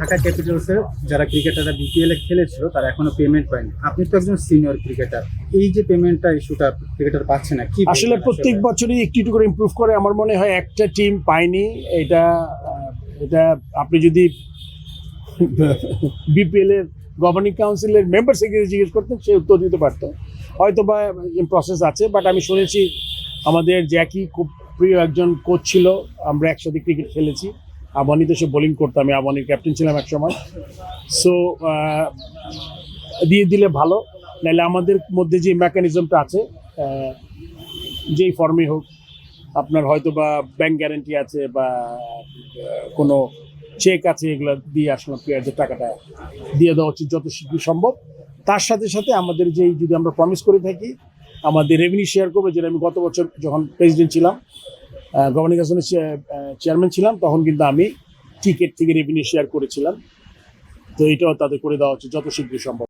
ঢাকা ক্যাপিটালসের যারা ক্রিকেটাররা বিপিএল এ খেলেছিল তারা এখনো পেমেন্ট পায়নি। আপনি তো একজন সিনিয়র ক্রিকেটার, এই যে পেমেন্টটা ইস্যুটা ক্রিকেটার পাচ্ছে না, কি আসলে প্রত্যেক বছরই একটু একটু করে ইমপ্রুভ করে। আমার মনে হয় একটা টিম পায়নি, এটা এটা আপনি যদি বিপিএল এর গভর্নিং কাউন্সিলের মেম্বার সেক্রেটারি জিজ্ঞেস করতেন, সে উত্তর দিতে পারতো। হয়তো বা প্রসেস আছে, বাট আমি শুনেছি আমাদের জ্যাকি খুব প্রিয় একজন কোচ ছিল, আমরা একসাথে ক্রিকেট খেলেছি। আবানিতে সে বোলিং করতো, আমি আবানির ক্যাপ্টেন ছিলাম এক সময়। সো দিয়ে দিলে ভালো, নাহলে আমাদের মধ্যে যে মেকানিজমটা আছে, যেই ফর্মে হোক, আপনার হয়তো বা ব্যাংক গ্যারান্টি আছে বা কোনো চেক আছে, এগুলো দিয়ে আসলে প্লেয়ারদের টাকাটা দিয়ে দেওয়া উচিত যত শীঘ্র সম্ভব। তার সাথে সাথে আমাদের যেই, যদি আমরা প্রমিস করে থাকি আমাদের রেভিনিউ শেয়ার করবো, যেটা আমি গত বছর যখন প্রেসিডেন্ট ছিলাম, গভর্নিং কাউন্সিলের চেয়ারম্যান ছিলাম, তখন কিন্তু আমি টিকেট থেকে রেভিনিউ শেয়ার করেছিলাম। তো এটাও তাদের করে দেওয়া উচিত যত শীঘ্র সম্ভব।